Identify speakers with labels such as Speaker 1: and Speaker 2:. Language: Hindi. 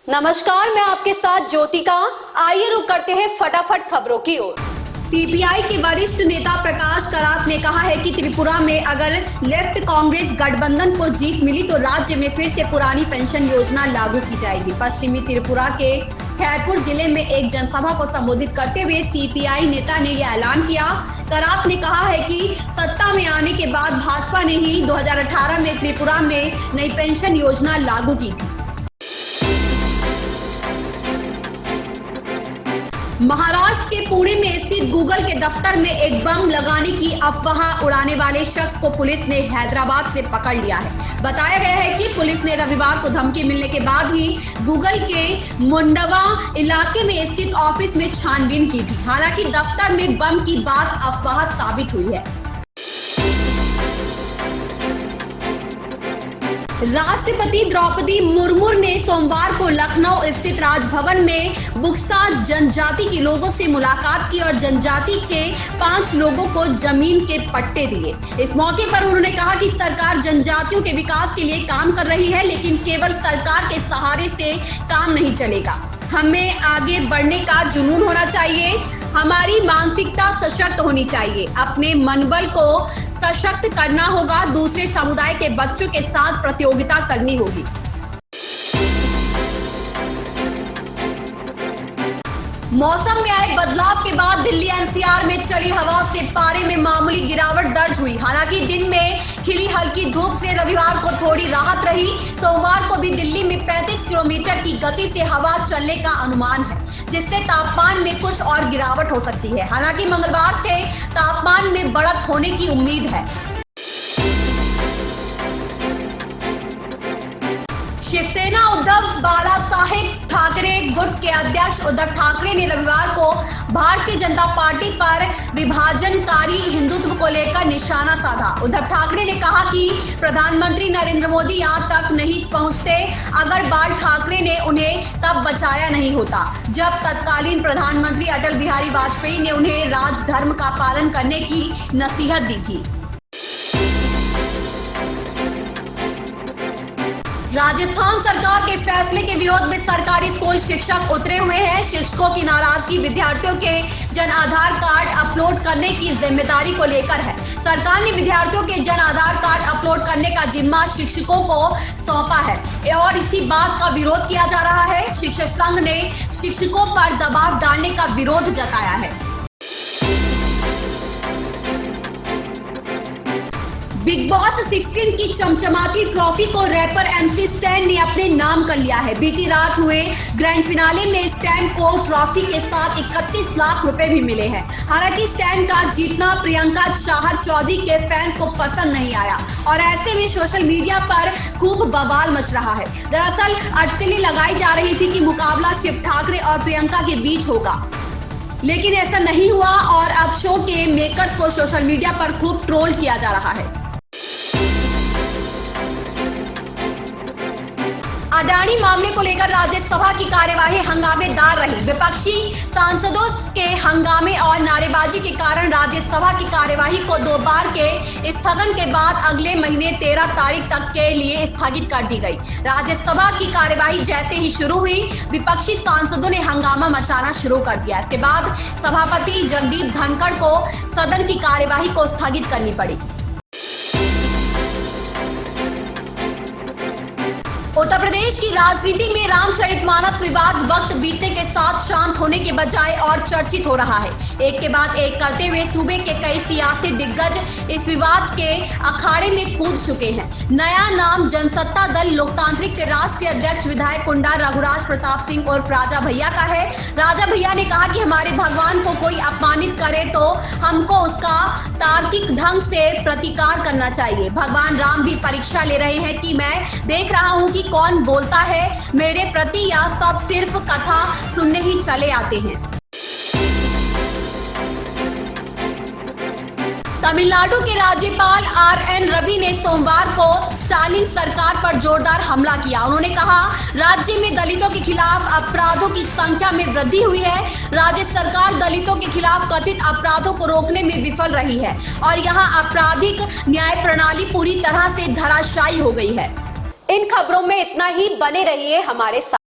Speaker 1: नमस्कार, मैं आपके साथ ज्योतिका। आइए रुक करते हैं फटाफट खबरों की ओर।
Speaker 2: सीपीआई के वरिष्ठ नेता प्रकाश करात ने कहा है कि त्रिपुरा में अगर लेफ्ट कांग्रेस गठबंधन को जीत मिली तो राज्य में फिर से पुरानी पेंशन योजना लागू की जाएगी। पश्चिमी त्रिपुरा के खैरपुर जिले में एक जनसभा को संबोधित करते हुए सीपीआई नेता ने यह ऐलान किया। करात ने कहा है कि सत्ता में आने के बाद भाजपा ने ही 2018 में त्रिपुरा में नई पेंशन योजना लागू की थी। महाराष्ट्र के पुणे में स्थित गूगल के दफ्तर में एक बम लगाने की अफवाह उड़ाने वाले शख्स को पुलिस ने हैदराबाद से पकड़ लिया है। बताया गया है कि पुलिस ने रविवार को धमकी मिलने के बाद ही गूगल के मुंडवा इलाके में स्थित ऑफिस में छानबीन की थी। हालांकि दफ्तर में बम की बात अफवाह साबित हुई है। राष्ट्रपति द्रौपदी मुर्मू ने सोमवार को लखनऊ स्थित राजभवन में बुक्सा जनजाति के लोगों से मुलाकात की और जनजाति के 5 लोगों को जमीन के पट्टे दिए। इस मौके पर उन्होंने कहा कि सरकार जनजातियों के विकास के लिए काम कर रही है, लेकिन केवल सरकार के सहारे से काम नहीं चलेगा। हमें आगे बढ़ने का जुनून होना चाहिए, हमारी मानसिकता सशक्त होनी चाहिए, अपने मनोबल को सशक्त करना होगा, दूसरे समुदाय के बच्चों के साथ प्रतियोगिता करनी होगी। मौसम में आए बदलाव के बाद दिल्ली एनसीआर में चली हवा से पारे में मामूली गिरावट दर्ज हुई। हालांकि दिन में खिली हल्की धूप से रविवार को थोड़ी राहत रही। सोमवार को भी दिल्ली में 35 किलोमीटर की गति से हवा चलने का अनुमान है, जिससे तापमान में कुछ और गिरावट हो सकती है। हालांकि मंगलवार से तापमान में बढ़त होने की उम्मीद है। शिवसेना उद्धव बाला साहेब ठाकरे गुट के अध्यक्ष उद्धव ठाकरे ने रविवार को भारतीय जनता पार्टी पर विभाजनकारी हिंदुत्व को लेकर निशाना साधा। उद्धव ठाकरे ने कहा कि प्रधानमंत्री नरेंद्र मोदी यहां तक नहीं पहुंचते अगर बाल ठाकरे ने उन्हें तब बचाया नहीं होता जब तत्कालीन प्रधानमंत्री अटल बिहारी वाजपेयी ने उन्हें राजधर्म का पालन करने की नसीहत दी थी। राजस्थान सरकार के फैसले के विरोध में सरकारी स्कूल शिक्षक उतरे हुए हैं। शिक्षकों की नाराजगी विद्यार्थियों के जन आधार कार्ड अपलोड करने की जिम्मेदारी को लेकर है। सरकार ने विद्यार्थियों के जन आधार कार्ड अपलोड करने का जिम्मा शिक्षकों को सौंपा है और इसी बात का विरोध किया जा रहा है। शिक्षक संघ ने शिक्षकों पर दबाव डालने का विरोध जताया है। बिग बॉस 16 की चमचमाती ट्रॉफी को रैपर MC स्टैन ने अपने नाम कर लिया है। बीती रात हुए ग्रैंड फिनाले में स्टैन को ट्रॉफी के साथ 31 लाख रुपए भी मिले हैं। हालांकि स्टैन का जीतना प्रियंका चाहर चौधरी के फैंस को पसंद नहीं आया और ऐसे में सोशल मीडिया पर खूब बवाल मच रहा है। दरअसल अटकलें लगाई जा रही थी कि मुकाबला शिव ठाकरे और प्रियंका के बीच होगा, लेकिन ऐसा नहीं हुआ और अब शो के मेकर्स को सोशल मीडिया पर खूब ट्रोल किया जा रहा है। अडानी मामले को लेकर राज्यसभा की कार्यवाही हंगामेदार रही। विपक्षी सांसदों के हंगामे और नारेबाजी के कारण राज्यसभा की कार्यवाही को 2 बार के स्थगन के बाद अगले महीने 13 तारीख तक के लिए स्थगित कर दी गई। राज्यसभा की कार्यवाही जैसे ही शुरू हुई, विपक्षी सांसदों ने हंगामा मचाना शुरू कर दिया। इसके बाद सभापति जगदीप धनखड़ को सदन की कार्यवाही को स्थगित करनी पड़ी। उत्तर प्रदेश की राजनीति में रामचरितमानस विवाद वक्त बीतने के साथ शांत होने के बजाय और चर्चित हो रहा है। एक के बाद एक करते हुए सूबे के कई सियासी दिग्गज इस विवाद के अखाड़े में कूद चुके हैं। नया नाम जनसत्ता दल लोकतांत्रिक के राष्ट्रीय अध्यक्ष विधायक कुंडा रघुराज प्रताप सिंह उर्फ राजा भैया का है। राजा भैया ने कहा कि हमारे भगवान को कोई अपमानित करे तो हमको उसका तार्किक ढंग से प्रतिकार करना चाहिए। भगवान राम भी परीक्षा ले रहे हैं कि मैं देख रहा हूं कि कौन बोलता है मेरे प्रति या सब सिर्फ कथा सुनने ही चले आते हैं। तमिलनाडु के राज्यपाल RN रवि ने सोमवार को स्टालिन सरकार पर जोरदार हमला किया। उन्होंने कहा, राज्य में दलितों के खिलाफ अपराधों की संख्या में वृद्धि हुई है। राज्य सरकार दलितों के खिलाफ कथित अपराधों को रोकने में विफल रही है और यहां आपराधिक न्याय प्रणाली पूरी तरह से धराशायी हो गई है।
Speaker 1: इन खबरों में इतना ही। बने रहिए हमारे साथ।